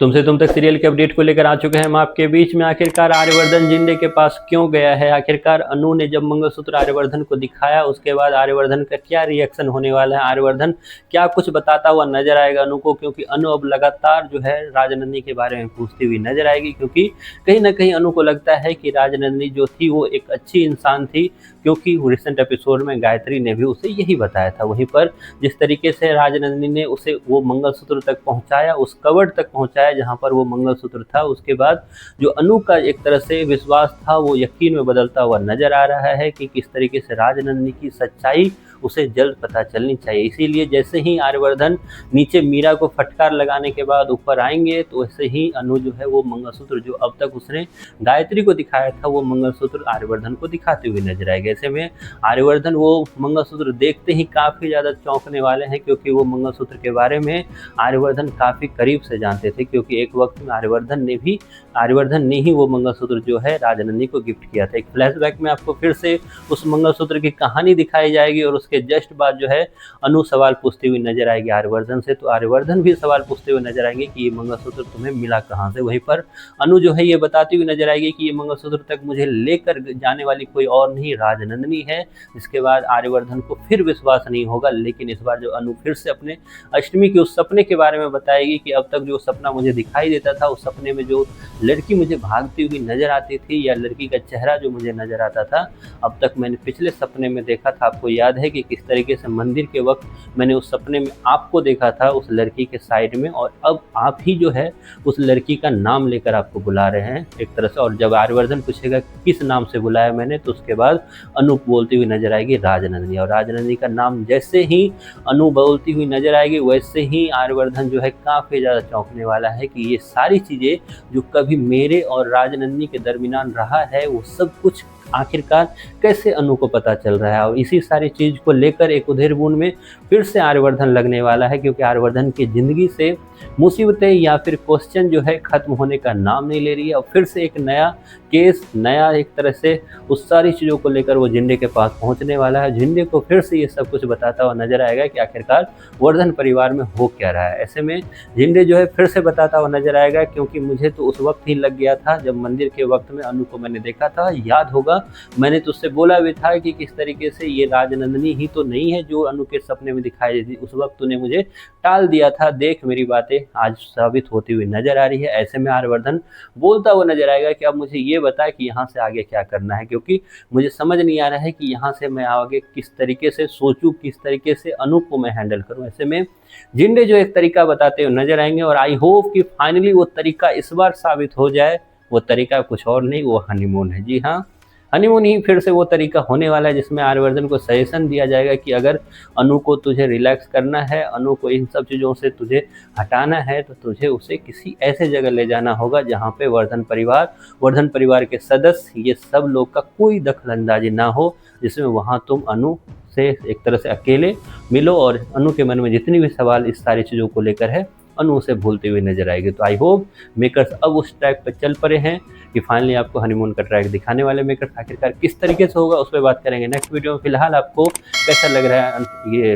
तुमसे तुम तक सीरियल के अपडेट को लेकर आ चुके हैं हम आपके बीच में। आखिरकार आर्यवर्धन जिंदे के पास क्यों गया है, आखिरकार अनु ने जब मंगलसूत्र आर्यवर्धन को दिखाया उसके बाद आर्यवर्धन का क्या रिएक्शन होने वाला है, आर्यवर्धन क्या कुछ बताता हुआ नजर आएगा अनु को, क्योंकि अनु अब लगातार जो है राजनंदिनी के बारे में पूछती हुई नजर आएगी। क्योंकि कहीं ना कहीं अनु को लगता है कि राजनंदिनी जो थी वो एक अच्छी इंसान थी, क्योंकि रिसेंट एपिसोड में गायत्री ने भी उसे यही बताया था। वहीं पर जिस तरीके से राजनंदिनी ने उसे वो मंगलसूत्र तक पहुंचाया, उस कवर्ड तक पहुंचाया जहां पर वो मंगलसूत्र था, उसके बाद जो अनु का एक तरह से विश्वास था वो यकीन में बदलता हुआ नजर आ रहा है कि किस तरीके से राजनंदिनी की सच्चाई उसे जल्द पता चलनी चाहिए। इसीलिए जैसे ही आर्यवर्धन नीचे मीरा को फटकार लगाने के बाद ऊपर आएंगे तो वैसे ही अनु जो है वो मंगलसूत्र जो अब तक उसने गायत्री को दिखाया था वो मंगलसूत्र आर्यवर्धन को दिखाते हुए नजर आएगा। ऐसे में आर्यवर्धन वो मंगलसूत्र देखते ही काफ़ी ज़्यादा चौंकने वाले हैं, क्योंकि वो मंगलसूत्र के बारे में आर्यवर्धन काफ़ी करीब से जानते थे, क्योंकि एक वक्त में आर्यवर्धन ने ही वो मंगलसूत्र जो है राजनंदिनी को गिफ्ट किया था। एक फ्लैशबैक में आपको फिर से उस मंगलसूत्र की कहानी दिखाई जाएगी और उसके जस्ट बाद जो है अनु सवाल पूछती हुई नजर आएगी आर्यवर्धन से, तो आर्यवर्धन भी सवाल पूछते हुए नजर आएंगे कि ये मंगलसूत्र तुम्हें मिला कहाँ से। वहीं पर अनु जो है ये बताती हुई नजर आएगी कि ये मंगलसूत्र तक मुझे लेकर जाने वाली कोई और नहीं राजनंदिनी है। इसके बाद आर्यवर्धन को फिर विश्वास नहीं होगा, लेकिन इस बार जो अनु फिर से अपने अष्टमी के उस सपने के बारे में बताएगी कि अब तक जो सपना मुझे दिखाई देता था, उस सपने में जो लड़की मुझे भागती हुई नजर आती थी या लड़की का चेहरा जो मुझे नजर आता था, अब तक मैंने पिछले सपने में देखा था। आपको याद है कि किस तरीके से मंदिर के वक्त मैंने उस सपने में आपको देखा था उस लड़की के साइड में, और अब आप ही जो है उस लड़की का नाम लेकर आपको बुला रहे हैं एक तरह से। और जब आर्यवर्धन पूछेगा किस नाम से बुलाया मैंने, तो उसके बाद अनु बोलती हुई नजर आएगी राजनंदिनी, और राजनंदिनी का नाम जैसे ही अनु बोलती हुई नजर आएगी वैसे ही आर्यवर्धन जो है काफ़ी ज़्यादा चौंकने वाला है कि ये सारी चीज़ें जो कभी मेरे और राजनंदिनी के दरमियान रहा है वो सब कुछ आखिरकार कैसे अनु को पता चल रहा है। और इसी सारी चीज़ को लेकर एक उधेड़-बुन में फिर से आर्यवर्धन लगने वाला है, क्योंकि आर्यवर्धन की ज़िंदगी से मुसीबतें या फिर क्वेश्चन जो है ख़त्म होने का नाम नहीं ले रही है, और फिर से एक नया केस, नया एक तरह से उस सारी चीज़ों को लेकर वो जिंदे के पास पहुंचने वाला है। जिंदे को फिर से ये सब कुछ बताता हुआ नजर आएगा कि आखिरकार वर्धन परिवार में हो क्या रहा है। ऐसे में जिंदे जो है फिर से बताता हुआ नजर आएगा, क्योंकि मुझे तो उस वक्त ही लग गया था जब मंदिर के वक्त में अनु को मैंने देखा था। याद होगा मैंने तुझसे बोला भी था कि किस तरीके से ये राजनंदिनी ही तो नहीं है जो अनु के सपने में दिखाई देती। उस वक्त तूने मुझे टाल दिया था, देख मेरी बातें आज साबित होती हुई नजर आ रही है। ऐसे में आर्यवर्धन बोलता हुआ नजर आएगा कि अब मुझे ये बता कि यहाँ से आगे क्या करना है, क्योंकि मुझे समझ नहीं आ रहा है कि यहाँ से मैं आगे किस तरीके से सोचूं, किस तरीके से अनु को मैं हैंडल करूं। ऐसे में जिंदे जो एक तरीका बताते हुए नजर आएंगे, और आई होप कि फाइनली वो तरीका इस बार साबित हो जाए। वो तरीका कुछ और नहीं, वो हनीमून है। जी हाँ, हनीमून ही फिर से वो तरीका होने वाला है जिसमें आर्यवर्धन को सजेशन दिया जाएगा कि अगर अनु को तुझे रिलैक्स करना है, अनु को इन सब चीज़ों से तुझे हटाना है, तो तुझे उसे किसी ऐसे जगह ले जाना होगा जहाँ पे वर्धन परिवार के सदस्य, ये सब लोग का कोई दखलंदाजी ना हो, जिसमें वहाँ तुम अनु से एक तरह से अकेले मिलो और अनु के मन में जितनी भी सवाल इस सारी चीज़ों को लेकर है अनु उसे भूलते हुए नजर आएगी। तो आई होप मेकर्स अब उस ट्रैक पर चल पड़े हैं कि फाइनली आपको हनीमून का ट्रैक दिखाने वाले मेकर्स। आखिरकार किस तरीके से होगा उस पर बात करेंगे नेक्स्ट वीडियो में। फिलहाल आपको कैसा लग रहा है ये